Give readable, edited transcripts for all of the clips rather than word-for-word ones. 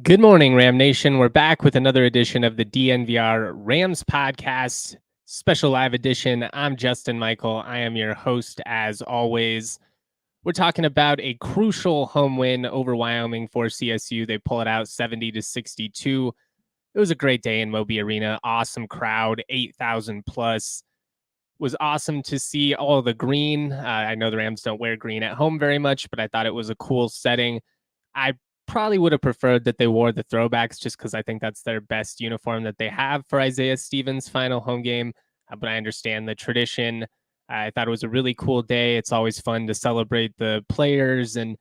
Good morning, Ram Nation. We're back with another edition of the DNVR Rams podcast, special live edition. I'm Justin Michael. I am your host as always. We're talking about a crucial home win over Wyoming for CSU. They pull it out 70-62. It was a great day in Moby Arena. Awesome crowd, 8,000 plus. Was awesome to see all the green. I know the Rams don't wear green at home very much, but I thought it was a cool setting. I probably would have preferred that they wore the throwbacks just because I think that's their best uniform that they have for Isaiah Stevens' final home game. But I understand the tradition. I thought it was a really cool day. It's always fun to celebrate the players and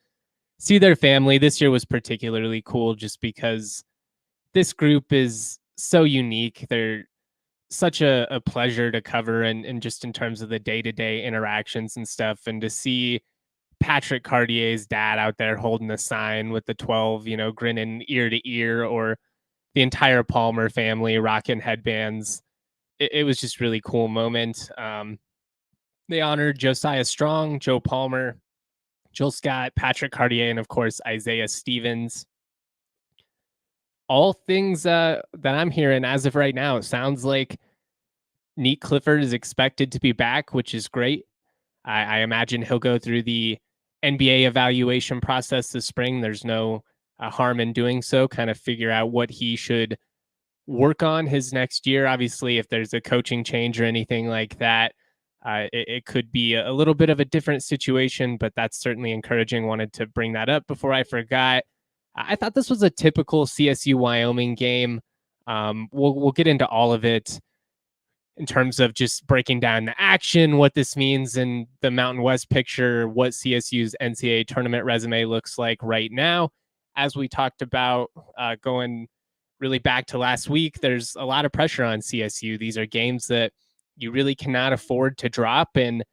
see their family. This year was particularly cool just because this group is so unique. They're such a pleasure to cover and just in terms of the day-to-day interactions and stuff, and to see Patrick Cartier's dad out there holding a sign with the 12, grinning ear to ear, or the entire Palmer family rocking headbands. It was just really cool moment. They honored Josiah Strong, Joe Palmer, Joel Scott, Patrick Cartier, and of course, Isaiah Stevens. All things that I'm hearing as of right now, it sounds like Nick Clifford is expected to be back, which is great. I imagine he'll go through the NBA evaluation process this spring. There's no harm in doing so, kind of figure out what he should work on his next year. Obviously, if there's a coaching change or anything like that, it could be a little bit of a different situation, but that's certainly encouraging. Wanted to bring that up before I forgot. I thought this was a typical CSU Wyoming game. We'll get into all of it in terms of just breaking down the action, what this means in the Mountain West picture, what CSU's NCAA tournament resume looks like right now. As we talked about going really back to last week, there's a lot of pressure on CSU. These are games that you really cannot afford to drop. And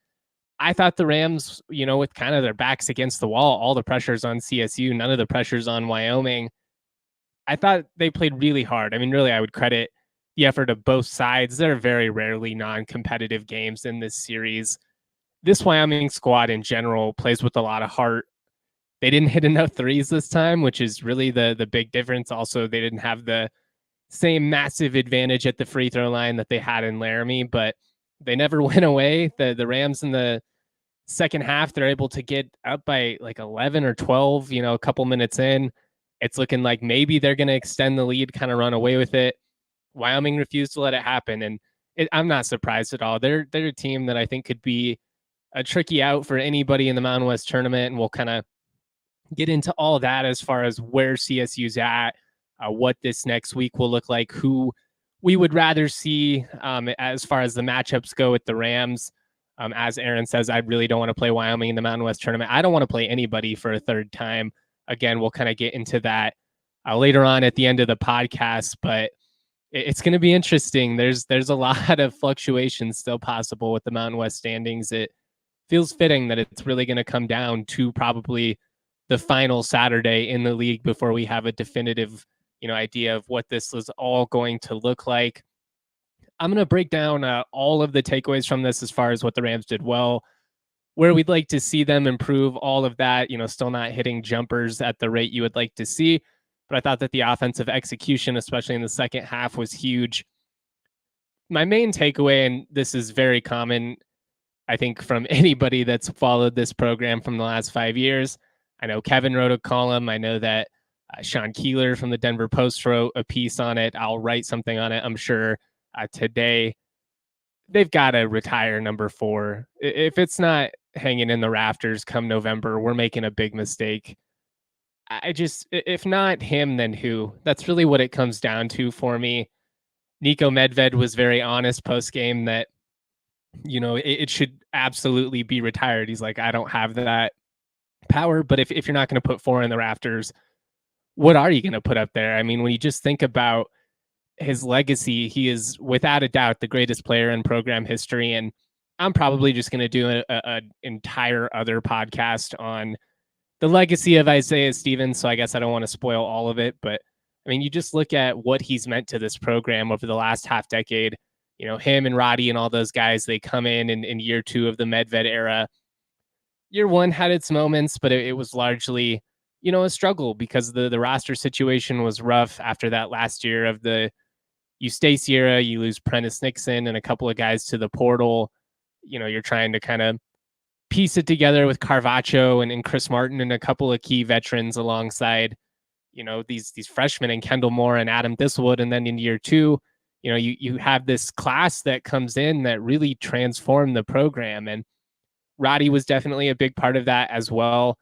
I thought the Rams, with kind of their backs against the wall, all the pressures on CSU, none of the pressures on Wyoming. I thought they played really hard. I mean, really, I would credit the effort of both sides. There are very rarely non-competitive games in this series. This Wyoming squad in general plays with a lot of heart. They didn't hit enough threes this time, which is really the big difference. Also, they didn't have the same massive advantage at the free throw line that they had in Laramie, but they never went away. The Rams in the second half, they're able to get up by like 11 or 12, a couple minutes in. It's looking like maybe they're going to extend the lead, kind of run away with it. Wyoming refused to let it happen, and I'm not surprised at all. They're a team that I think could be a tricky out for anybody in the Mountain West tournament, and we'll kind of get into all that as far as where CSU's at, what this next week will look like, who we would rather see as far as the matchups go with the Rams. As Aaron says, I really don't want to play Wyoming in the Mountain West tournament. I don't want to play anybody for a third time. Again, we'll kind of get into that later on at the end of the podcast, but it's going to be interesting. There's a lot of fluctuations still possible with the Mountain West standings. It feels fitting that it's really going to come down to probably the final Saturday in the league before we have a definitive, idea of what this is all going to look like. I'm going to break down all of the takeaways from this as far as what the Rams did well, where we'd like to see them improve, all of that, still not hitting jumpers at the rate you would like to see. But I thought that the offensive execution, especially in the second half, was huge. My main takeaway, and this is very common, I think, from anybody that's followed this program from the last 5 years. I know Kevin wrote a column. I know that Sean Keeler from the Denver Post wrote a piece on it. I'll write something on it, I'm sure, today. They've got to retire number 4. If it's not hanging in the rafters come November, we're making a big mistake. If not him, then who? That's really what it comes down to for me. Nico Medved was very honest post-game that, it should absolutely be retired. He's like, I don't have that power, but if you're not going to put 4 in the rafters, what are you going to put up there? I mean, when you just think about his legacy, he is without a doubt the greatest player in program history. And I'm probably just going to do an entire other podcast on the legacy of Isaiah Stevens. So I guess I don't want to spoil all of it, but I mean, you just look at what he's meant to this program over the last half decade. Him and Roddy and all those guys, they come in year 2 of the Medved era. Year 1 had its moments, but it was largely, a struggle because the roster situation was rough after that last year of the Eustace era. You lose Prentice Nixon and a couple of guys to the portal. You're trying to kind of piece it together with Carvacho and Chris Martin and a couple of key veterans alongside, these freshmen and Kendall Moore and Adam Thistlewood. And then in year 2, you have this class that comes in that really transformed the program. And Roddy was definitely a big part of that as well.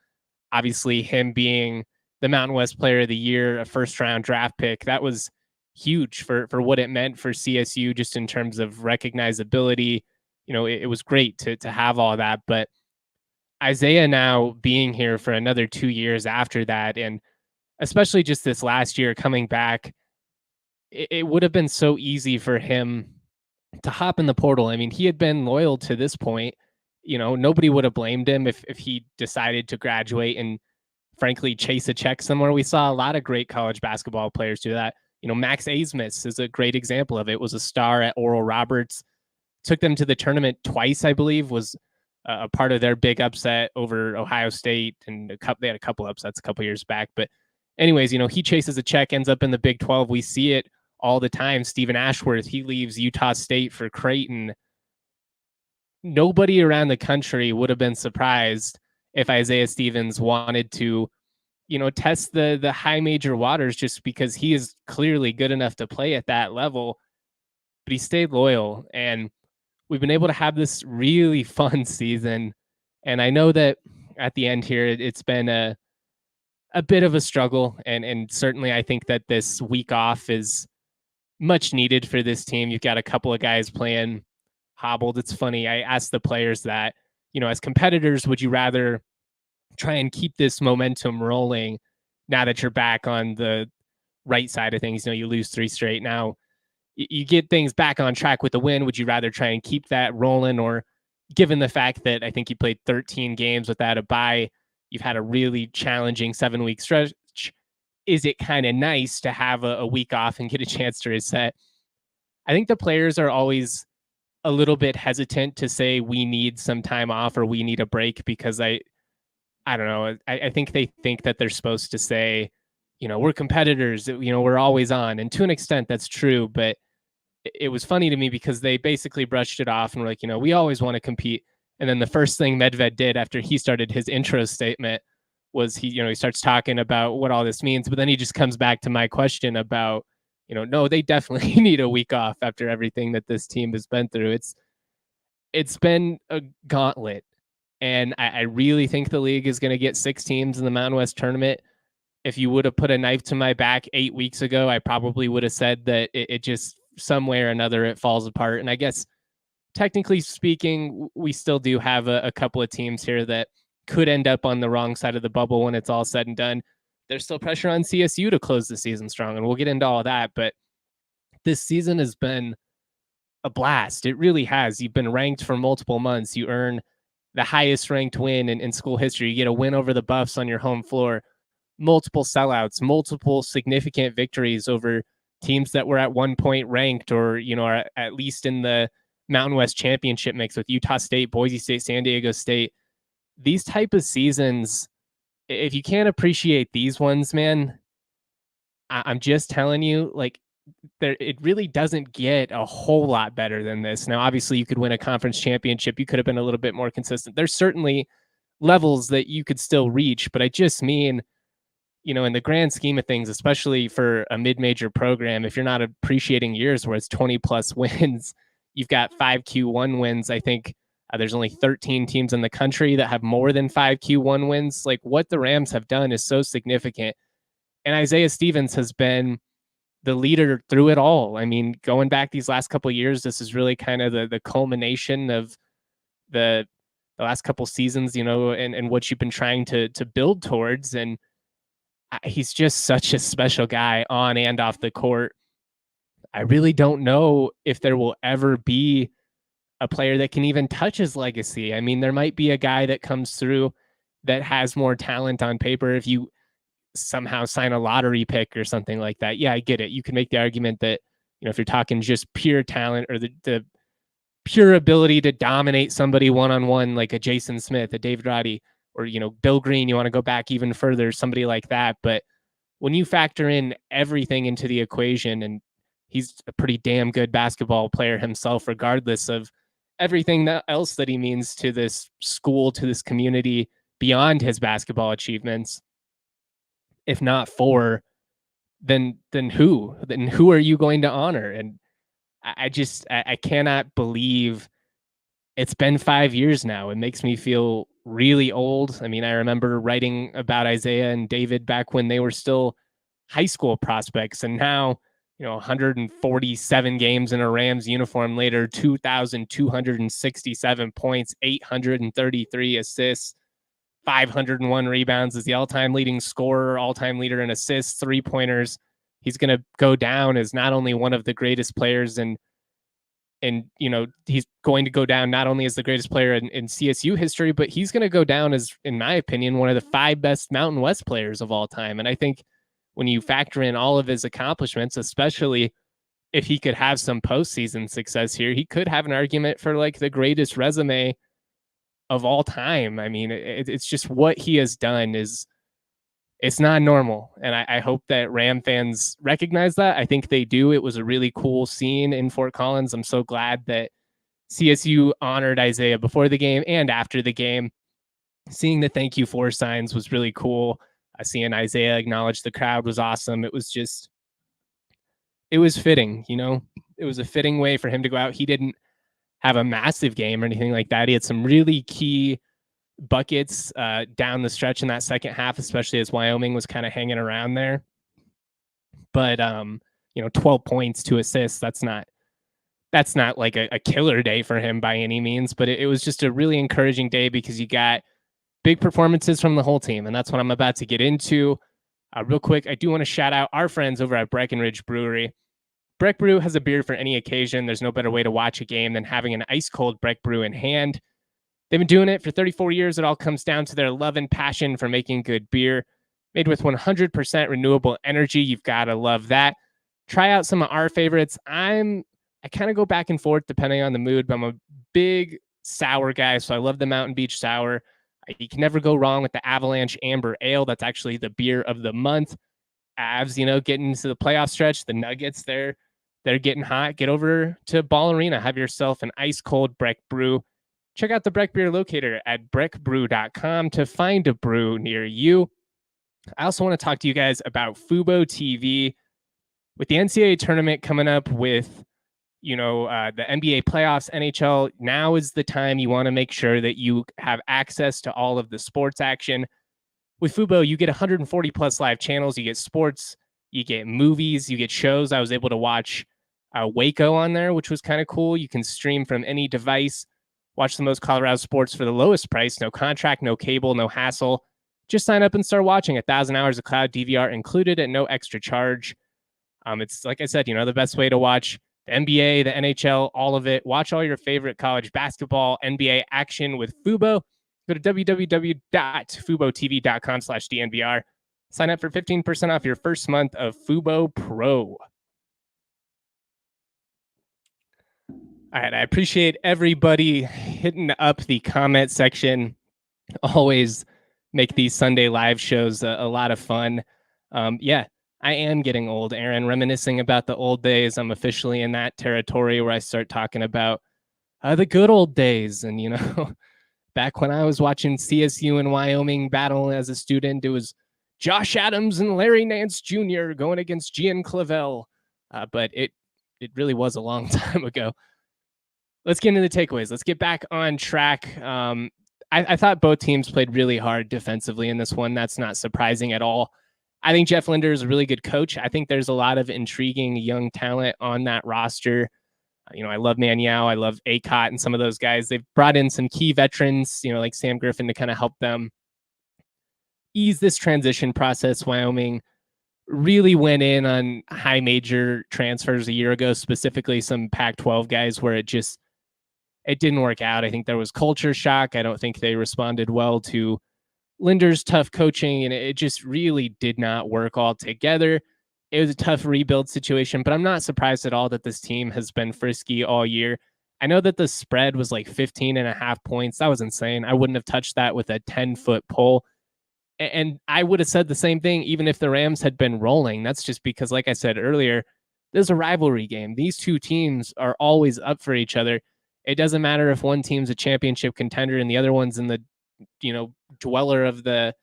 Obviously, him being the Mountain West Player of the Year, a first-round draft pick, that was huge for what it meant for CSU just in terms of recognizability. It was great to have all that. But Isaiah now being here for another 2 years after that, and especially just this last year coming back, it would have been so easy for him to hop in the portal. I mean, he had been loyal to this point. Nobody would have blamed him if he decided to graduate and frankly chase a check somewhere. We saw a lot of great college basketball players do that. Max Asmus is a great example of it. Was a star at Oral Roberts, took them to the tournament twice, I believe, was a part of their big upset over Ohio State, and they had a couple upsets a couple years back. But anyways, he chases a check, ends up in the Big 12. We see it all the time. Stephen Ashworth, he leaves Utah State for Creighton. Nobody around the country would have been surprised if Isaiah Stevens wanted to, test the high major waters, just because he is clearly good enough to play at that level. But he stayed loyal, and we've been able to have this really fun season. And I know that at the end here, it's been a bit of a struggle. And certainly I think that this week off is much needed for this team. You've got a couple of guys playing hobbled. It's funny. I asked the players that, as competitors, would you rather try and keep this momentum rolling now that you're back on the right side of things? You lose 3 straight. Now you get things back on track with the win. Would you rather try and keep that rolling? Or given the fact that I think you played 13 games without a bye, you've had a really challenging 7-week stretch, is it kind of nice to have a week off and get a chance to reset? I think the players are always a little bit hesitant to say we need some time off or we need a break, because I don't know. I think they think that they're supposed to say, we're competitors, we're always on. And to an extent that's true, but it was funny to me because they basically brushed it off and were like, we always want to compete. And then the first thing Medved did after he started his intro statement was he starts talking about what all this means, but then he just comes back to my question about, no, they definitely need a week off after everything that this team has been through. It's been a gauntlet. And I really think the league is going to get 6 teams in the Mountain West tournament. If you would have put a knife to my back 8 weeks ago, I probably would have said that it just some way or another, it falls apart. And I guess technically speaking, we still do have a couple of teams here that could end up on the wrong side of the bubble when it's all said and done. There's still pressure on CSU to close the season strong, and we'll get into all that. But this season has been a blast. It really has. You've been ranked for multiple months. You earn the highest ranked win in school history. You get a win over the Buffs on your home floor, multiple sellouts, multiple significant victories over teams that were at one point ranked or, are at least in the Mountain West championship mix with Utah State, Boise State, San Diego State. These type of seasons, if you can't appreciate these ones, man, I'm just telling you, like, it really doesn't get a whole lot better than this. Now, obviously, you could win a conference championship. You could have been a little bit more consistent. There's certainly levels that you could still reach, but I just mean, in the grand scheme of things, especially for a mid-major program, if you're not appreciating years where it's 20 plus wins, you've got 5 Q1 wins. I think there's only 13 teams in the country that have more than 5 Q1 wins. Like, what the Rams have done is so significant. And Isaiah Stevens has been the leader through it all. I mean, going back these last couple of years, this is really kind of the culmination of the last couple seasons, and what you've been trying to build towards. And he's just such a special guy on and off the court. I really don't know if there will ever be a player that can even touch his legacy. I mean, there might be a guy that comes through that has more talent on paper if you somehow sign a lottery pick or something like that. Yeah, I get it. You can make the argument that, if you're talking just pure talent or the pure ability to dominate somebody one-on-one, like a Jason Smith, a David Roddy, or, Bill Green, you want to go back even further, somebody like that. But when you factor in everything into the equation, and he's a pretty damn good basketball player himself, regardless of everything else that he means to this school, to this community, beyond his basketball achievements, if not for, then who are you going to honor? And I cannot believe it's been 5 years now. It makes me feel really old. I mean, I remember writing about Isaiah and David back when they were still high school prospects, and now, 147 games in a Rams uniform later, 2,267 points, 833 assists, 501 rebounds, is the all-time leading scorer, all-time leader in assists, three-pointers. He's going to go down as not only one of the greatest players he's going to go down not only as the greatest player in CSU history, but he's going to go down as, in my opinion, one of the 5 best Mountain West players of all time. And I think when you factor in all of his accomplishments, especially if he could have some postseason success here, he could have an argument for like the greatest resume of all time. I mean, it's just what he has done it's not normal. And I hope that Ram fans recognize that. I think they do. It was a really cool scene in Fort Collins. I'm so glad that CSU honored Isaiah before the game and after the game. Seeing the thank you for signs was really cool. Seeing Isaiah acknowledge the crowd was awesome. It was fitting, it was a fitting way for him to go out. He didn't have a massive game or anything like that. He had some really key buckets down the stretch in that second half, especially as Wyoming was kind of hanging around there. But 12 points, 2 assists, that's not like a killer day for him by any means, but it was just a really encouraging day because you got big performances from the whole team, and that's what I'm about to get into. Real quick, I do want to shout out our friends over at Breckenridge Brewery. Breck Brew has a beer for any occasion. There's no better way to watch a game than having an ice-cold Breck Brew in hand. They've been doing it for 34 years. It all comes down to their love and passion for making good beer. Made with 100% renewable energy. You've got to love that. Try out some of our favorites. I kind of go back and forth depending on the mood, but I'm a big sour guy, so I love the Mountain Beach Sour. You can never go wrong with the Avalanche Amber Ale. That's actually the beer of the month. Avs, getting into the playoff stretch. The Nuggets, they're getting hot. Get over to Ball Arena. Have yourself an ice-cold Breck Brew. Check out the Breck Beer Locator at breckbrew.com to find a brew near you. I also want to talk to you guys about Fubo TV. With the NCAA tournament coming up, with the NBA playoffs, NHL, now is the time you want to make sure that you have access to all of the sports action. With Fubo, you get 140 plus live channels. You get sports, you get movies, you get shows. I was able to watch Waco on there, which was kind of cool. You can stream from any device. Watch the most Colorado sports for the lowest price. No contract, no cable, no hassle. Just sign up and start watching. 1,000 hours of cloud DVR included at no extra charge. It's like I said, the best way to watch the NBA, the NHL, all of it. Watch all your favorite college basketball, NBA action with Fubo. Go to www.fubotv.com/DNVR. Sign up for 15% off your first month of Fubo Pro. All right, I appreciate everybody hitting up the comment section. Always make these Sunday live shows a lot of fun. I am getting old, Aaron, reminiscing about the old days. I'm officially in that territory where I start talking about the good old days. And, back when I was watching CSU and Wyoming battle as a student, it was Josh Adams and Larry Nance Jr. going against Gian Clavel. But it really was a long time ago. Let's get into the takeaways. Let's get back on track. I thought both teams played really hard defensively in this one. That's not surprising at all. I think Jeff Linder is a really good coach. I think there's a lot of intriguing young talent on that roster. I love Maniau. I love Acott and some of those guys. They've brought in some key veterans, like Sam Griffin, to kind of help them ease this transition process. Wyoming really went in on high major transfers a year ago, specifically some Pac-12 guys where it didn't work out. I think there was culture shock. I don't think they responded well to Linder's tough coaching, and it just really did not work all together. It was a tough rebuild situation, but I'm not surprised at all that this team has been frisky all year. I know that the spread was like 15 and a half points. That was insane. I wouldn't have touched that with a 10-foot pole. And I would have said the same thing even if the Rams had been rolling. That's just because, like I said earlier, there's a rivalry game. These two teams are always up for each other. It doesn't matter if one team's a championship contender and the other one's in the, dweller of the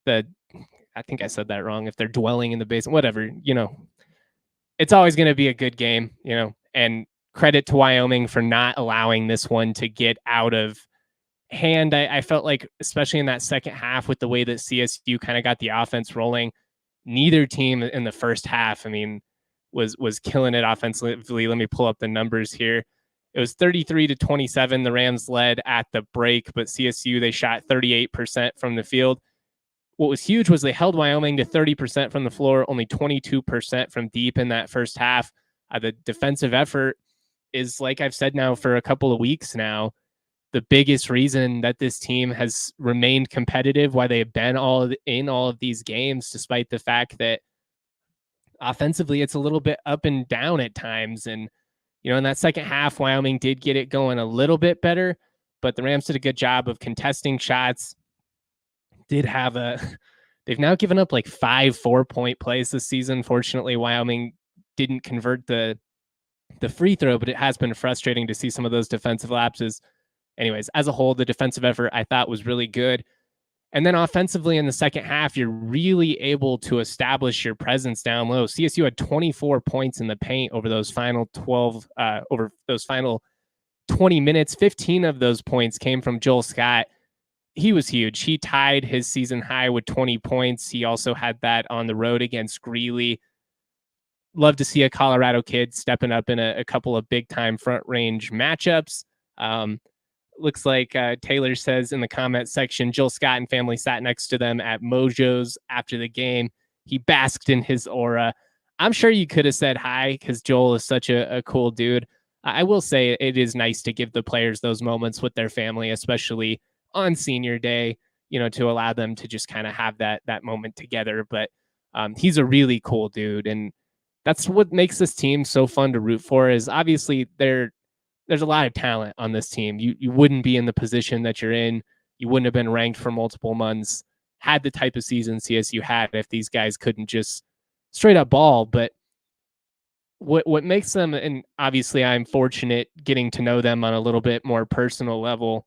I think I said that wrong. If they're dwelling in the basement, whatever, it's always going to be a good game, and credit to Wyoming for not allowing this one to get out of hand. I felt like, especially in that second half, with the way that CSU kind of got the offense rolling, neither team in the first half, was killing it offensively. Let me pull up the numbers here. It was 33-27. The Rams led at the break, but CSU, they shot 38% from the field. What was huge was they held Wyoming to 30% from the floor, only 22% from deep in that first half. The defensive effort is, like I've said now for a couple of weeks now, the biggest reason that this team has remained competitive, why they have been in all of these games, despite the fact that offensively it's a little bit up and down at times. And, in that second half, Wyoming did get it going a little bit better, but the Rams did a good job of contesting shots. They've now given up like 5 4-point plays this season. Fortunately, Wyoming didn't convert the free throw, but it has been frustrating to see some of those defensive lapses. Anyways, as a whole, the defensive effort I thought was really good. And then offensively in the second half, you're really able to establish your presence down low. CSU had 24 points in the paint over those final 20 minutes. 15 of those points came from Joel Scott. He was huge. He tied his season high with 20 points. He also had that on the road against Greeley. Love to see a Colorado kid stepping up in a couple of big time front range matchups. Looks like Taylor says in the comment section, Joel Scott and family sat next to them at Mojo's after the game. He basked in his aura. I'm sure you could have said hi because Joel is such a cool dude. I will say it is nice to give the players those moments with their family, especially on senior day, to allow them to just kind of have that moment together. But he's a really cool dude. And that's what makes this team so fun to root for, is obviously there's a lot of talent on this team. You wouldn't be in the position that you're in. You wouldn't have been ranked for multiple months, had the type of season CSU had, if these guys couldn't just straight up ball. But what makes them, and obviously I'm fortunate getting to know them on a little bit more personal level,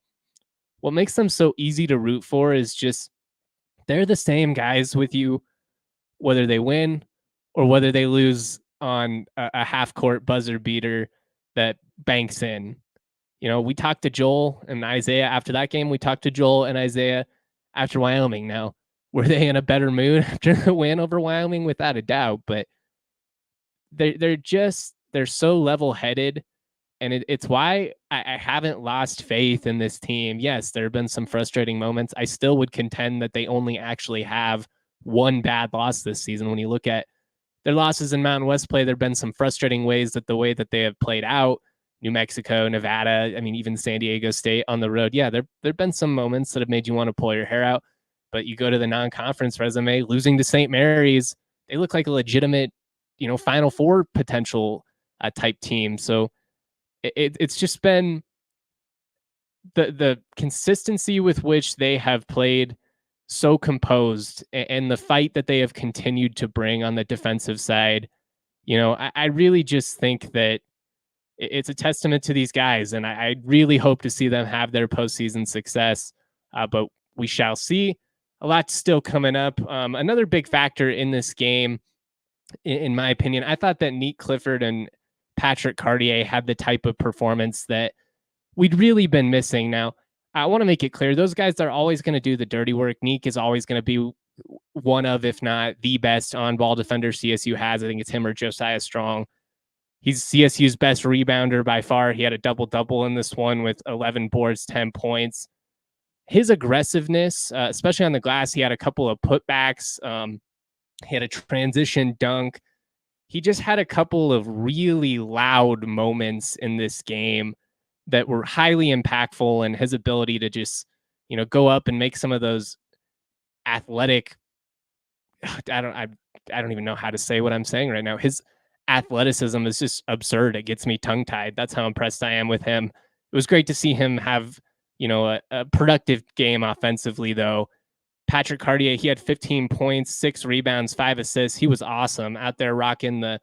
what makes them so easy to root for is just they're the same guys with you, whether they win or whether they lose on a half court buzzer beater that banks in. We talked to Joel and Isaiah after that game. We talked to Joel and Isaiah after Wyoming. Now, were they in a better mood after the win over Wyoming? Without a doubt, but they're so level-headed, and it's why I haven't lost faith in this team. Yes, there have been some frustrating moments. I still would contend that they only actually have one bad loss this season. When you look at their losses in Mountain West play, there have been some frustrating ways that the way that they have played out. New Mexico, Nevada, even San Diego State on the road. Yeah, there have been some moments that have made you want to pull your hair out. But you go to the non-conference resume, losing to St. Mary's, they look like a legitimate, Final Four potential type team. So it's just been the consistency with which they have played so composed, and the fight that they have continued to bring on the defensive side. I really just think that it's a testament to these guys, and I really hope to see them have their postseason success. But we shall see. A lot still coming up. Another big factor in this game, in my opinion, I thought that Neek Clifford and Patrick Cartier had the type of performance that we'd really been missing. Now, I want to make it clear, those guys are always going to do the dirty work. Neek is always going to be one of, if not the best on-ball defender CSU has. I think it's him or Josiah Strong. He's CSU's best rebounder by far. He had a double-double in this one with 11 boards, 10 points. His aggressiveness, especially on the glass, he had a couple of putbacks. He had a transition dunk. He just had a couple of really loud moments in this game that were highly impactful, and his ability to just, go up and make some of those athletic I don't even know how to say what I'm saying right now. His athleticism is just absurd. It gets me tongue tied. That's how impressed I am with him. It was great to see him have, a productive game offensively though. Patrick Cartier, he had 15 points, 6 rebounds, 5 assists. He was awesome out there rocking the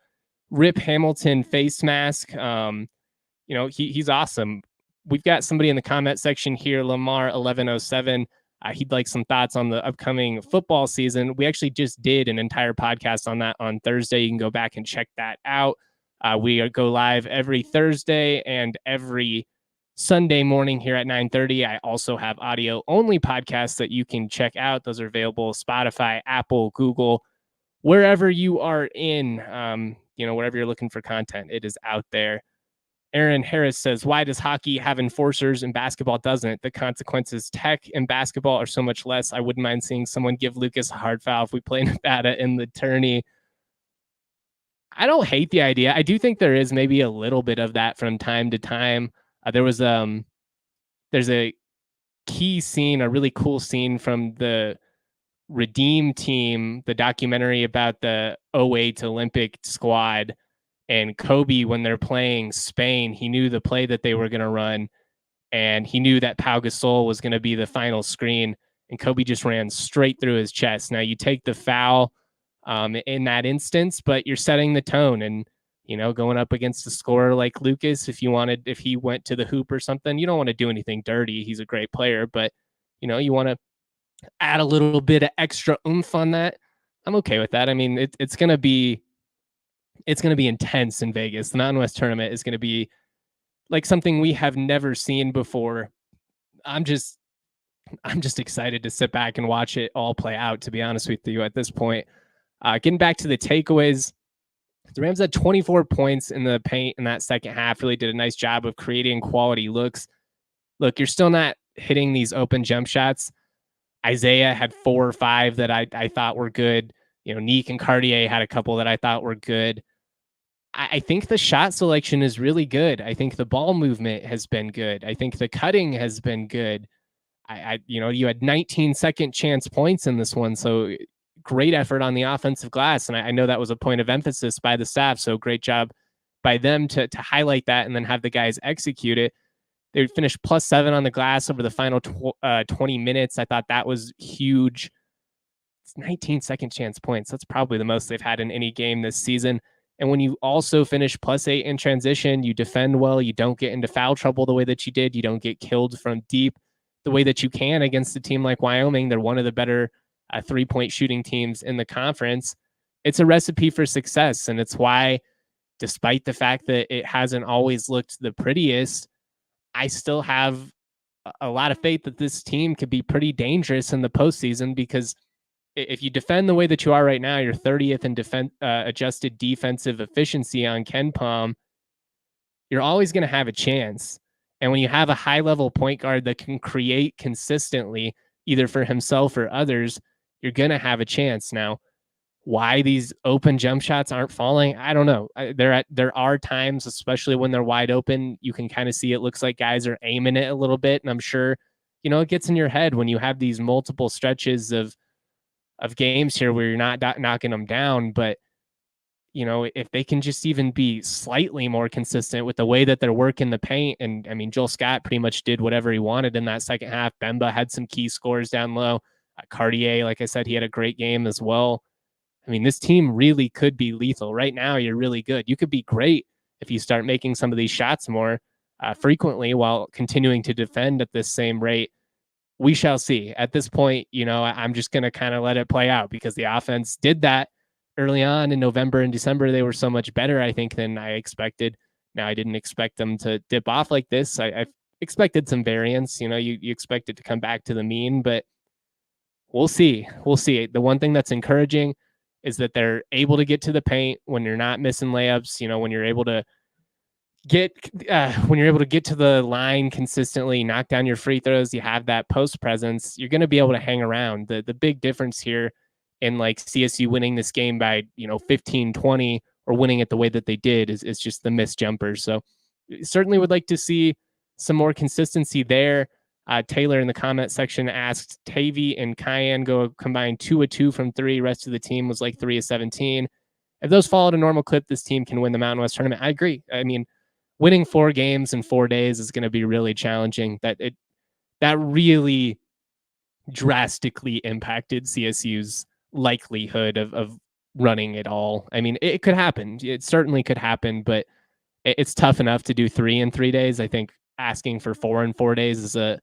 Rip Hamilton face mask. He's awesome. We've got somebody in the comment section here, Lamar1107. He'd like some thoughts on the upcoming football season. We actually just did an entire podcast on that on Thursday. You can go back and check that out. We go live every Thursday and every Sunday morning here at 9:30. I also have audio only podcasts that you can check out. Those are available Spotify, Apple, Google, wherever you are in, wherever you're looking for content, it is out there. Aaron Harris says, why does hockey have enforcers and basketball doesn't? The consequences tech and basketball are so much less. I wouldn't mind seeing someone give Lucas a hard foul if we play Nevada in the tourney. I don't hate the idea. I do think there is maybe a little bit of that from time to time. There's a key scene, a really cool scene from the Redeem team, the documentary about the 08 Olympic squad. And Kobe, when they're playing Spain, he knew the play that they were going to run, and he knew that Pau Gasol was going to be the final screen, and Kobe just ran straight through his chest. Now, you take the foul in that instance, but you're setting the tone, and, going up against a scorer like Lucas, if he went to the hoop or something, you don't want to do anything dirty. He's a great player, but, you want to add a little bit of extra oomph on that. I'm okay with that. I mean, it's going to be intense in Vegas. The Mountain West tournament is going to be like something we have never seen before. I'm just excited to sit back and watch it all play out, to be honest with you at this point. Getting back to the takeaways, the Rams had 24 points in the paint in that second half, really did a nice job of creating quality looks. Look, you're still not hitting these open jump shots. Isaiah had 4 or 5 that I thought were good. Neek and Cartier had a couple that I thought were good. I think the shot selection is really good. I think the ball movement has been good. I think the cutting has been good. You had 19 second chance points in this one. So great effort on the offensive glass. And I know that was a point of emphasis by the staff. So great job by them to highlight that and then have the guys execute it. They finished +7 on the glass over the final 20 minutes. I thought that was huge. It's 19 second chance points. That's probably the most they've had in any game this season. And when you also finish +8 in transition, you defend well, you don't get into foul trouble the way that you did, you don't get killed from deep the way that you can against a team like Wyoming. They're one of the better 3-point shooting teams in the conference. It's a recipe for success, and it's why, despite the fact that it hasn't always looked the prettiest, I still have a lot of faith that this team could be pretty dangerous in the postseason, because if you defend the way that you are right now, you're 30th in adjusted defensive efficiency on KenPom, you're always going to have a chance. And when you have a high-level point guard that can create consistently, either for himself or others, you're going to have a chance. Now, why these open jump shots aren't falling, I don't know. There are times, especially when they're wide open, you can kind of see it looks like guys are aiming it a little bit. And I'm sure, it gets in your head when you have these multiple stretches of games here where you're not knocking them down. But, if they can just even be slightly more consistent with the way that they're working the paint. And I mean, Joel Scott pretty much did whatever he wanted in that second half. Bemba had some key scores down low. Cartier, like I said, he had a great game as well. I mean, this team really could be lethal. Right now, you're really good. You could be great if you start making some of these shots more frequently while continuing to defend at this same rate. We shall see. At this point, I'm just going to kind of let it play out, because the offense did that early on in November and December. They were so much better, I think, than I expected. Now, I didn't expect them to dip off like this. I expected some variance. You expect it to come back to the mean, but we'll see. We'll see. The one thing that's encouraging is that they're able to get to the paint when you're not missing layups. When you're able to get to the line consistently, knock down your free throws, you have that post presence, you're going to be able to hang around. The big difference here and like CSU winning this game by 15-20 or winning it the way that they did is just the missed jumpers. So certainly would like to see some more consistency there. Taylor in the comment section asked, Tavy and Cayenne go combined 2 of 2 from 3. Rest of the team was like 3 of 17. If those followed a normal clip, this team can win the Mountain West tournament. I agree. I mean, winning 4 games in 4 days is going to be really challenging. That really drastically impacted CSU's likelihood of running it all. I mean, it could happen. It certainly could happen, but it's tough enough to do 3 in 3 days. I think asking for 4 in 4 days is a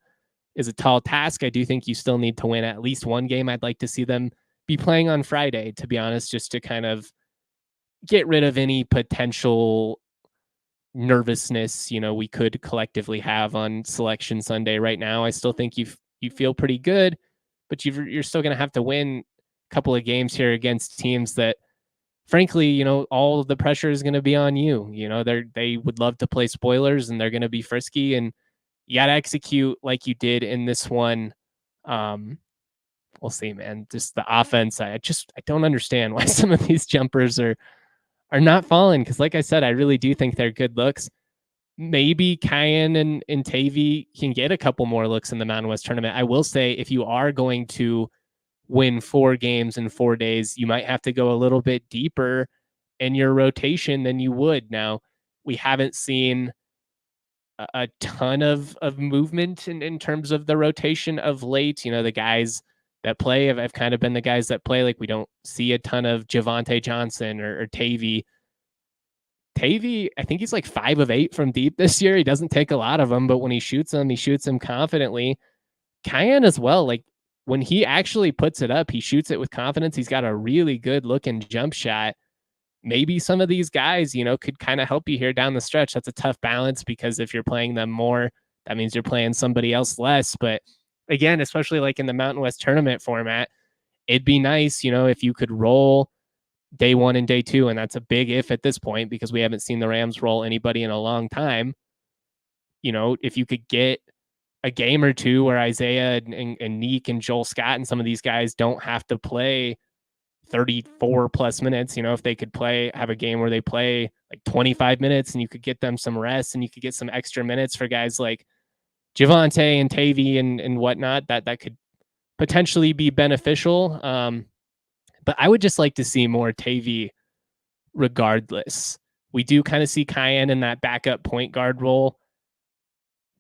tall task. I do think you still need to win at least one game. I'd like to see them be playing on Friday, to be honest, just to kind of get rid of any potential nervousness, we could collectively have on Selection Sunday. Right now, I still think you feel pretty good, but you're still going to have to win a couple of games here against teams that, frankly, all of the pressure is going to be on you. They would love to play spoilers, and they're going to be frisky, and you got to execute like you did in this one. We'll see, man. Just the offense, I don't understand why some of these jumpers are not falling, because like I said, I really do think they're good looks. Maybe Cayenne and Tavy can get a couple more looks in the Mountain West tournament. I will say, if you are going to win 4 games in 4 days, you might have to go a little bit deeper in your rotation than you would. Now, we haven't seen a ton of movement in terms of the rotation of late. The guys that play have kind of been the guys that play. Like, we don't see a ton of Javonte Johnson or Tavy. Tavy, I think he's like 5 of 8 from deep this year. He doesn't take a lot of them, but when he shoots them confidently. Cayenne as well. Like, when he actually puts it up, he shoots it with confidence. He's got a really good looking jump shot. Maybe some of these guys, could kind of help you here down the stretch. That's a tough balance, because if you're playing them more, that means you're playing somebody else less. But again, especially like in the Mountain West tournament format, it'd be nice, if you could roll day 1 and day 2. And that's a big if at this point, because we haven't seen the Rams roll anybody in a long time. If you could get a game or 2 where Isaiah and Neek and Joel Scott and some of these guys don't have to play 34 plus minutes, if they could have a game where they play like 25 minutes, and you could get them some rest, and you could get some extra minutes for guys like Javonte and Tavy and whatnot, that could potentially be beneficial. But I would just like to see more Tavy regardless. We do kind of see Cayenne in that backup point guard role.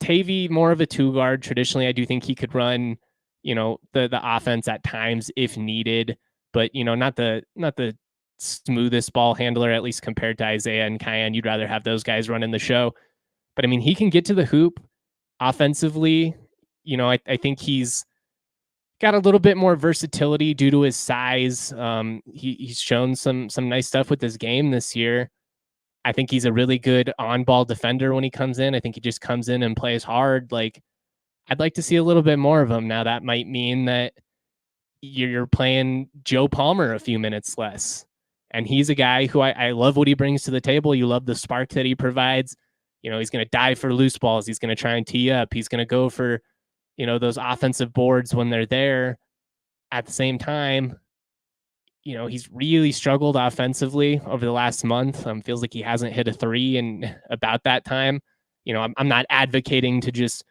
Tavy more of a 2 guard. Traditionally, I do think he could run, the offense at times if needed, but not the smoothest ball handler, at least compared to Isaiah and Cayenne. You'd rather have those guys running the show. But I mean, he can get to the hoop offensively. I think he's got a little bit more versatility due to his size. He's shown some nice stuff with his game this year. I think he's a really good on-ball defender when he comes in. I think he just comes in and plays hard. Like, I'd like to see a little bit more of him. Now, that might mean that you're playing Joe Palmer a few minutes less. And he's a guy who I love what he brings to the table. You love the spark that he provides. He's going to dive for loose balls. He's going to try and tee up. He's going to go for, those offensive boards when they're there. At the same time, he's really struggled offensively over the last month. Feels like he hasn't hit a 3 in about that time. I'm not advocating to just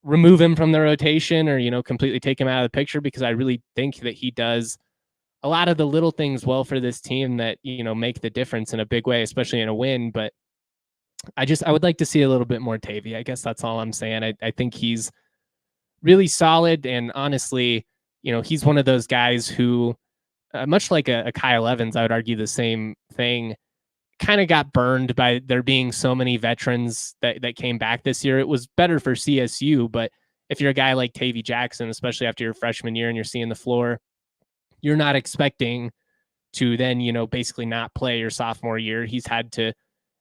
remove him from the rotation or, completely take him out of the picture, because I really think that he does a lot of the little things well for this team that, make the difference in a big way, especially in a win. But I would like to see a little bit more Tavy. I guess that's all I'm saying. I think he's really solid. And honestly, he's one of those guys who, much like a Kyle Evans, I would argue the same thing, kind of got burned by there being so many veterans that came back this year. It was better for CSU, but if you're a guy like Tavy Jackson, especially after your freshman year and you're seeing the floor, you're not expecting to then, basically not play your sophomore year. He's had to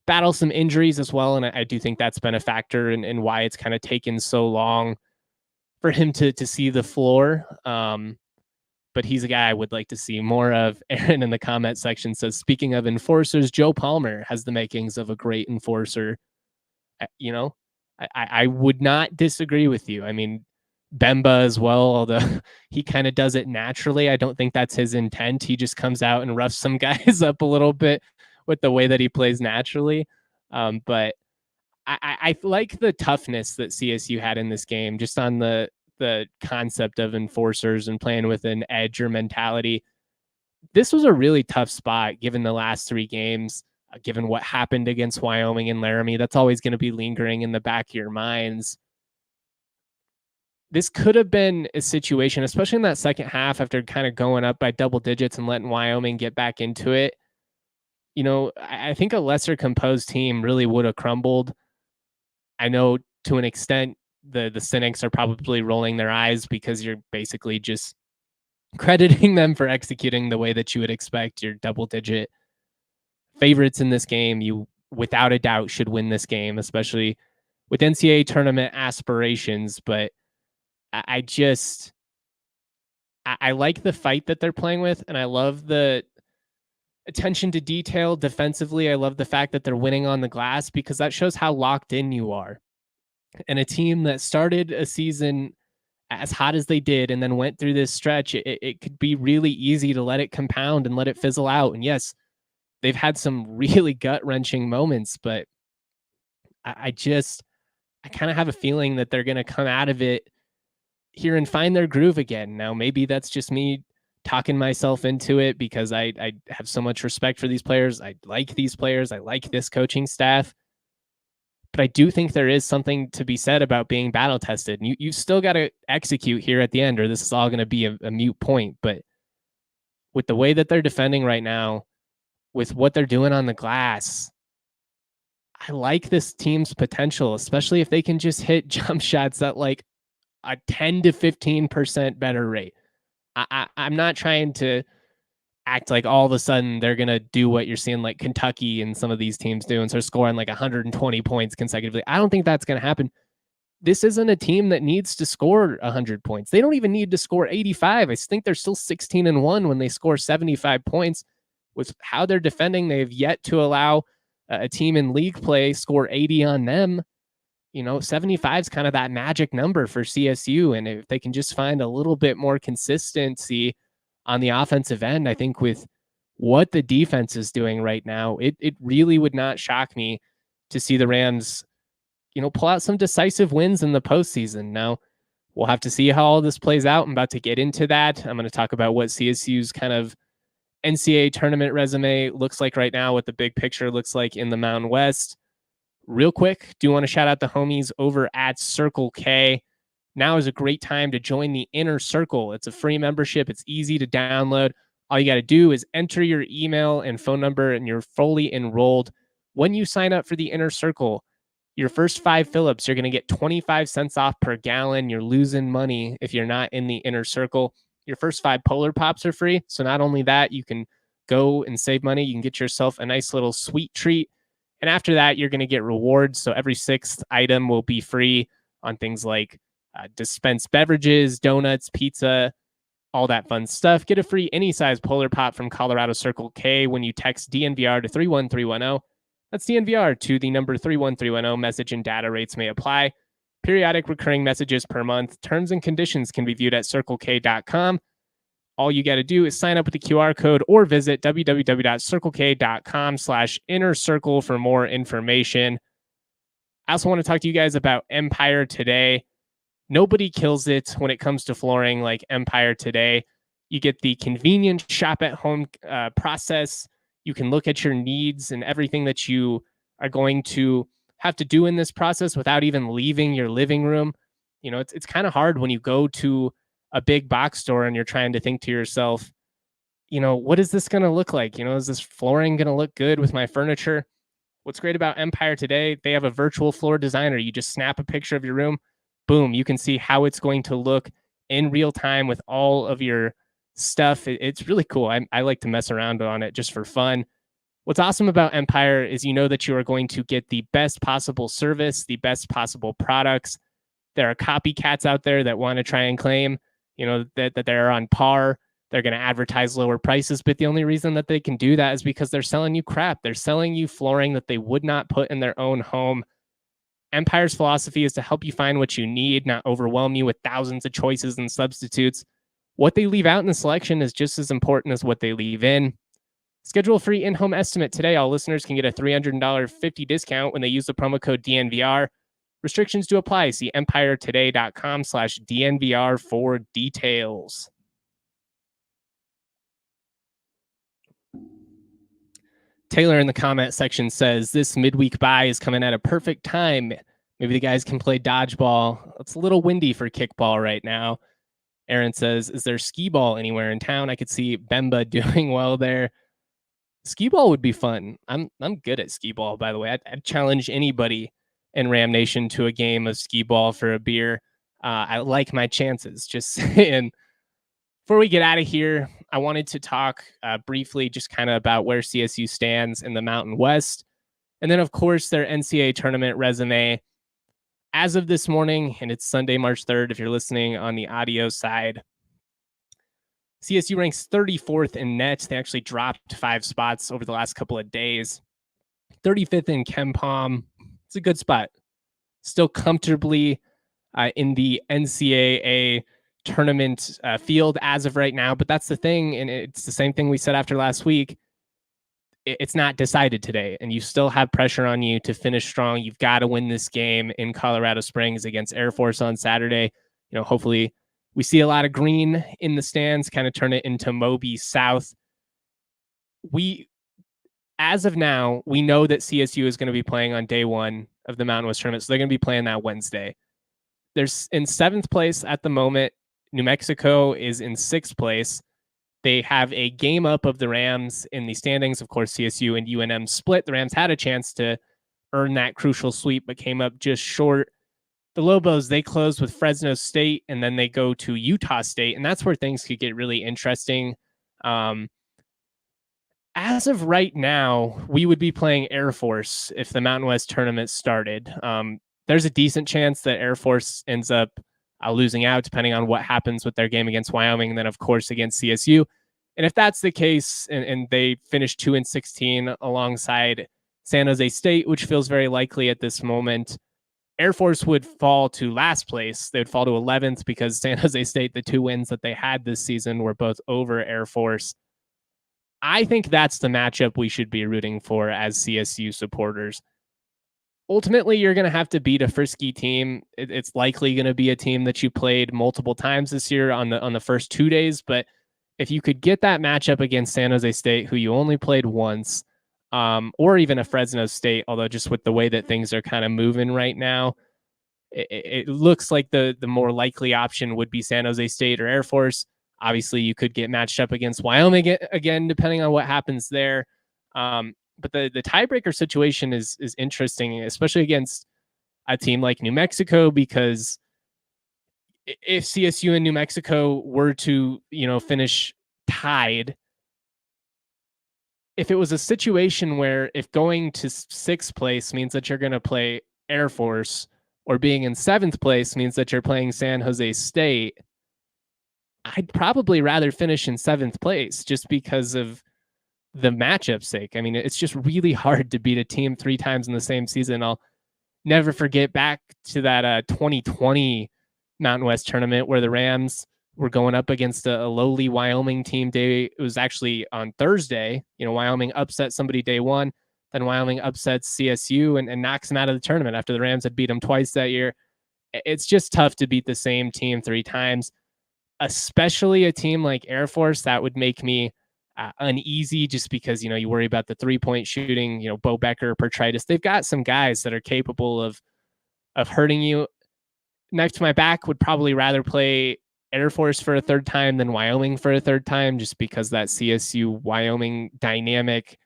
battle some injuries as well, and I do think that's been a factor in why it's kind of taken so long for him to see the floor. But he's a guy I would like to see more of. Aaron in the comment section says, speaking of enforcers, Joe Palmer has the makings of a great enforcer. I would not disagree with you. I mean, Bemba as well, although he kind of does it naturally. I don't think that's his intent. He just comes out and roughs some guys up a little bit with the way that he plays naturally. But I like the toughness that CSU had in this game, just on the concept of enforcers and playing with an edge or mentality. This was a really tough spot given the last 3 games, given what happened against Wyoming and Laramie. That's always going to be lingering in the back of your minds. This could have been a situation, especially in that second half after kind of going up by double digits and letting Wyoming get back into it. I think a lesser composed team really would have crumbled. I know to an extent the cynics are probably rolling their eyes because you're basically just crediting them for executing the way that you would expect your double digit favorites in this game. You without a doubt should win this game, especially with NCAA tournament aspirations. But I just I like the fight that they're playing with, and I love the attention to detail defensively. I love the fact that they're winning on the glass because that shows how locked in you are. And a team that started a season as hot as they did and then went through this stretch, it could be really easy to let it compound and let it fizzle out. And yes, they've had some really gut wrenching moments, but I kind of have a feeling that they're going to come out of it here and find their groove again. Now, maybe that's just me talking myself into it because I have so much respect for these players. I like these players. I like this coaching staff. But I do think there is something to be said about being battle tested. You've still got to execute here at the end, or this is all going to be a mute point. But with the way that they're defending right now, with what they're doing on the glass, I like this team's potential, especially if they can just hit jump shots at like a 10 to 15% better rate. I'm not trying to act like all of a sudden they're going to do what you're seeing like Kentucky and some of these teams do and start scoring like 120 points consecutively. I don't think that's going to happen. This isn't a team that needs to score 100 points. They don't even need to score 85. I think they're still 16-1 when they score 75 points. With how they're defending, they've yet to allow a team in league play score 80 on them. 75 is kind of that magic number for CSU. And if they can just find a little bit more consistency on the offensive end, I think with what the defense is doing right now, it really would not shock me to see the Rams, pull out some decisive wins in the postseason. Now, we'll have to see how all this plays out. I'm about to get into that. I'm going to talk about what CSU's kind of NCAA tournament resume looks like right now, what the big picture looks like in the Mountain West. Real quick, do want to shout out the homies over at Circle K. Now is a great time to join the Inner Circle. It's a free membership. It's easy to download. All you got to do is enter your email and phone number, and you're fully enrolled. When you sign up for the Inner Circle, your first 5 fill-ups, you're going to get 25 cents off per gallon. You're losing money if you're not in the Inner Circle. Your first 5 Polar Pops are free. So not only that, you can go and save money. You can get yourself a nice little sweet treat. And after that, you're going to get rewards. So every 6th item will be free on things like dispensed beverages, donuts, pizza, all that fun stuff. Get a free any size Polar Pop from Colorado Circle K when you text DNVR to 31310. That's DNVR to the number 31310. Message and data rates may apply. Periodic recurring messages per month. Terms and conditions can be viewed at circlek.com. All you got to do is sign up with the QR code or visit www.circlek.com/innercircle for more information. I also want to talk to you guys about Empire Today. Nobody kills it when it comes to flooring like Empire Today. You get the convenient shop at home process. You can look at your needs and everything that you are going to have to do in this process without even leaving your living room. It's kind of hard when you go to a big box store and you're trying to think to yourself, what is this going to look like? Is this flooring going to look good with my furniture? What's great about Empire Today, they have a virtual floor designer. You just snap a picture of your room. Boom, you can see how it's going to look in real time with all of your stuff. It's really cool. I like to mess around on it just for fun. What's awesome about Empire is that you are going to get the best possible service, the best possible products. There are copycats out there that want to try and claim, that they're on par. They're going to advertise lower prices, but the only reason that they can do that is because they're selling you crap. They're selling you flooring that they would not put in their own home. Empire's philosophy is to help you find what you need, not overwhelm you with thousands of choices and substitutes. What they leave out in the selection is just as important as what they leave in. Schedule a free in-home estimate today. All listeners can get a $300 50 discount when they use the promo code DNVR. Restrictions do apply. See empiretoday.com/DNVR for details. Taylor in the comment section says, this midweek bye is coming at a perfect time. Maybe the guys can play dodgeball. It's a little windy for kickball right now. Aaron says, is there skee ball anywhere in town? I could see Bemba doing well there. Skee ball would be fun. I'm good at skee ball, by the way. I'd challenge anybody in Ram Nation to a game of skee ball for a beer. I like my chances, just saying. Before we get out of here, I wanted to talk briefly just kind of about where CSU stands in the Mountain West. And then, of course, their NCAA tournament resume. As of this morning, and it's Sunday, March 3rd, if you're listening on the audio side, CSU ranks 34th in net. They actually dropped 5 spots over the last couple of days. 35th in KenPom. It's a good spot. Still comfortably in the NCAA tournament field as of right now. But that's the thing, and it's the same thing we said after last week. It's not decided today, and you still have pressure on you to finish strong. You've got to win this game in Colorado Springs against Air Force on Saturday. You know, hopefully we see a lot of green in the stands, kind of turn it into Moby South. As of now, we know that CSU is going to be playing on day one of the Mountain West tournament, so they're going to be playing that Wednesday. There's in 7th place at the moment. New Mexico is in 6th place. They have a game up of the Rams in the standings. Of course, CSU and UNM split. The Rams had a chance to earn that crucial sweep, but came up just short. The Lobos, they close with Fresno State, and then they go to Utah State, and that's where things could get really interesting. As of right now, we would be playing Air Force if the Mountain West tournament started. There's a decent chance that Air Force ends up losing out, depending on what happens with their game against Wyoming, and then, of course, against CSU. And if that's the case, and they finish 2-16 alongside San Jose State, which feels very likely at this moment, Air Force would fall to last place. They would fall to 11th because San Jose State, the 2 wins that they had this season were both over Air Force. I think that's the matchup we should be rooting for as CSU supporters. Ultimately, you're going to have to beat a frisky team. It's likely going to be a team that you played multiple times this year on the first 2 days. But if you could get that matchup against San Jose State, who you only played once, or even a Fresno State, although just with the way that things are kind of moving right now, it looks like the more likely option would be San Jose State or Air Force. Obviously, you could get matched up against Wyoming again, depending on what happens there. But the tiebreaker situation is interesting, especially against a team like New Mexico, because if CSU and New Mexico were to, finish tied, if it was a situation where if going to 6th place means that you're going to play Air Force, or being in 7th place means that you're playing San Jose State, I'd probably rather finish in 7th place just because of the matchup's sake. I mean, it's just really hard to beat a team 3 times in the same season. I'll never forget back to that 2020 Mountain West tournament where the Rams were going up against a lowly Wyoming team. It was actually on Thursday. Wyoming upset somebody day one, then Wyoming upsets CSU and knocks them out of the tournament after the Rams had beat them twice that year. It's just tough to beat the same team 3 times, especially a team like Air Force. That would make me uneasy just because, you worry about the 3-point shooting, Bo Becker, Pertritis. They've got some guys that are capable of hurting you. Knife to my back, would probably rather play Air Force for a 3rd time than Wyoming for a 3rd time, just because that CSU Wyoming dynamic,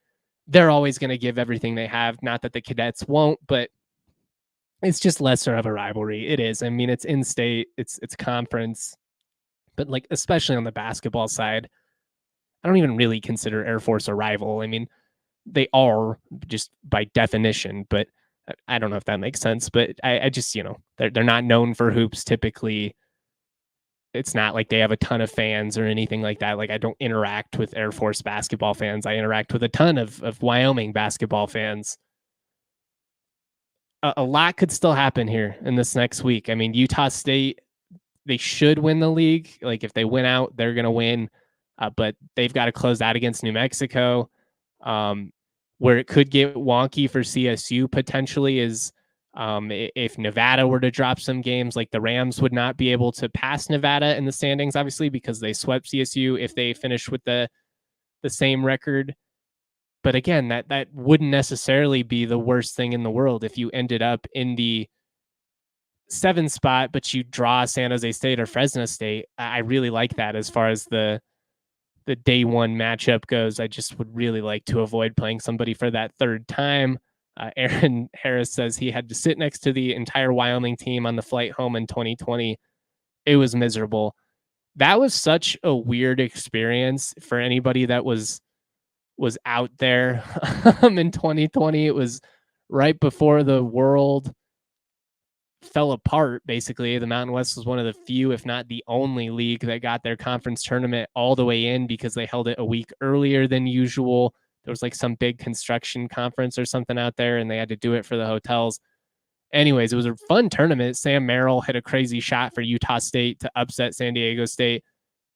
they're always going to give everything they have. Not that the cadets won't, but it's just lesser of a rivalry. It is. I mean, it's in-state, it's conference, but especially on the basketball side, I don't even really consider Air Force a rival. I mean, they are just by definition, but I don't know if that makes sense. But I just, they're not known for hoops typically. It's not like they have a ton of fans or anything like that. I don't interact with Air Force basketball fans. I interact with a ton of Wyoming basketball fans. a lot could still happen here in this next week. I mean, Utah State, they should win the league. Like if they win out, they're going to win. But they've got to close out against New Mexico. Um, where it could get wonky for CSU potentially is if Nevada were to drop some games, like the Rams would not be able to pass Nevada in the standings, obviously, because they swept CSU if they finish with the same record. But again, that wouldn't necessarily be the worst thing in the world if you ended up in the 7 spot, but you draw San Jose State or Fresno State. I really like that as far as the day one matchup goes. I just would really like to avoid playing somebody for that third time. Aaron Harris says he had to sit next to the entire Wyoming team on the flight home in 2020. It was miserable. That was such a weird experience for anybody that was out there in 2020. It was right before the world fell apart. Basically, the Mountain West was one of the few, if not the only league that got their conference tournament all the way in because they held it a week earlier than usual. There was like some big construction conference or something out there, and they had to do it for the hotels. Anyways, it was a fun tournament. Sam Merrill hit a crazy shot for Utah State to upset San Diego State.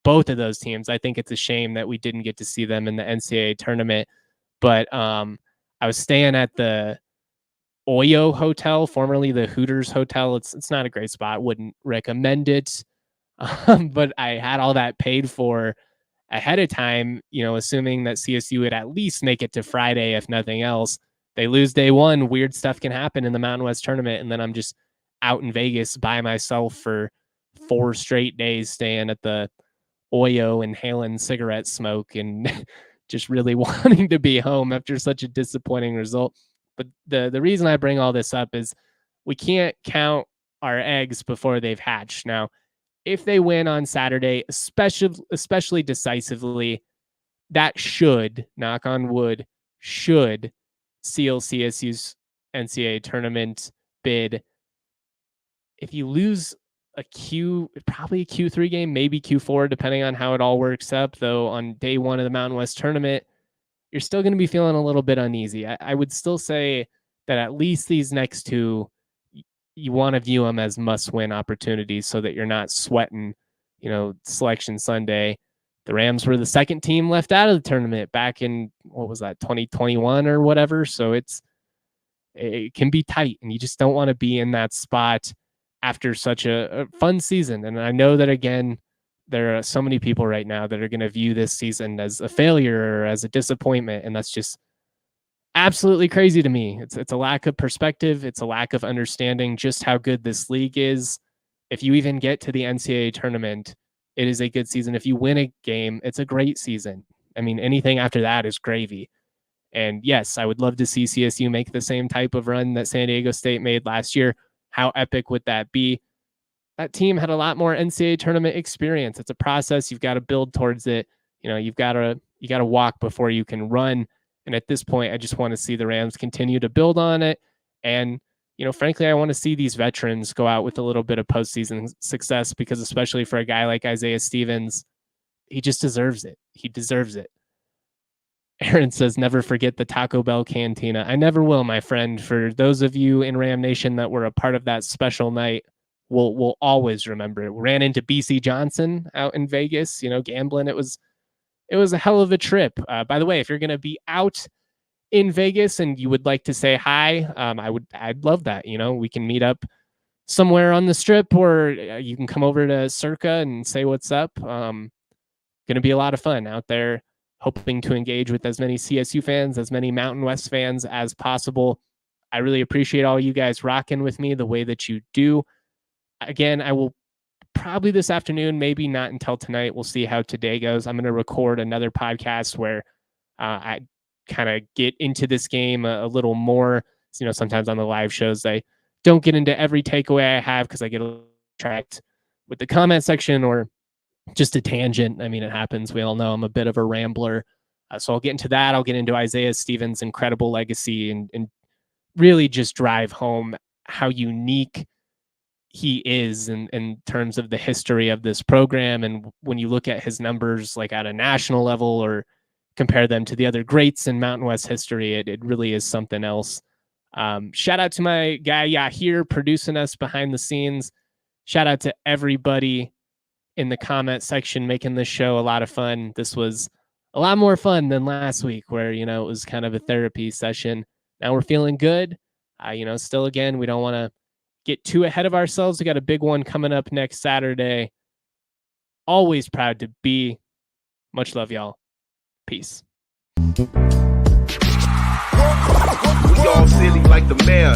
Both of those teams, I think it's a shame that we didn't get to see them in the NCAA tournament. But I was staying at the Oyo Hotel, formerly the Hooters Hotel. It's not a great spot. Wouldn't recommend it. But I had all that paid for ahead of time, assuming that CSU would at least make it to Friday, if nothing else. They lose day one. Weird stuff can happen in the Mountain West tournament. And then I'm just out in Vegas by myself for 4 straight days, staying at the Oyo, inhaling cigarette smoke and just really wanting to be home after such a disappointing result. But the reason I bring all this up is we can't count our eggs before they've hatched. Now, if they win on Saturday, especially decisively, that should, knock on wood, should seal CSU's NCAA tournament bid. If you lose probably a Q3 game, maybe Q4, depending on how it all works up, though on day one of the Mountain West tournament, you're still going to be feeling a little bit uneasy. I would still say that at least these next two, you want to view them as must-win opportunities so that you're not sweating, Selection Sunday. The Rams were the second team left out of the tournament back in, 2021 or whatever. So it can be tight, and you just don't want to be in that spot after such a fun season. And I know that, again, there are so many people right now that are going to view this season as a failure or as a disappointment. And that's just absolutely crazy to me. It's a lack of perspective. It's a lack of understanding just how good this league is. If you even get to the NCAA tournament, it is a good season. If you win a game, it's a great season. I mean, anything after that is gravy. And yes, I would love to see CSU make the same type of run that San Diego State made last year. How epic would that be? That team had a lot more NCAA tournament experience. It's a process. You've got to build towards it. You got to walk before you can run. And at this point, I just want to see the Rams continue to build on it. And, frankly, I want to see these veterans go out with a little bit of postseason success, because especially for a guy like Isaiah Stevens, he just deserves it. He deserves it. Aaron says, never forget the Taco Bell Cantina. I never will, my friend. For those of you in Ram Nation that were a part of that special night, we'll always remember it. We ran into BC Johnson out in Vegas, gambling. It was a hell of a trip. By the way, if you're going to be out in Vegas and you would like to say hi, I'd love that. We can meet up somewhere on the strip, or you can come over to Circa and say what's up. Going to be a lot of fun out there, hoping to engage with as many CSU fans, as many Mountain West fans as possible. I really appreciate all you guys rocking with me the way that you do. Again, I will probably this afternoon, maybe not until tonight. We'll see how today goes. I'm going to record another podcast where I kind of get into this game a little more. Sometimes on the live shows, I don't get into every takeaway I have because I get tracked with the comment section or just a tangent. I mean, it happens. We all know I'm a bit of a rambler. So I'll get into that. I'll get into Isaiah Stevens' incredible legacy and really just drive home how unique he is in terms of the history of this program. And when you look at his numbers, like at a national level, or compare them to the other greats in Mountain West history, it really is something else. Shout out to my guy Yahir producing us behind the scenes. Shout out to everybody in the comment section making this show a lot of fun. This was a lot more fun than last week where, it was kind of a therapy session. Now we're feeling good. Still, again, we don't want to get too ahead of ourselves. We got a big one coming up next Saturday. Always proud to be. Much love, y'all. Peace. We all silly like the mayor.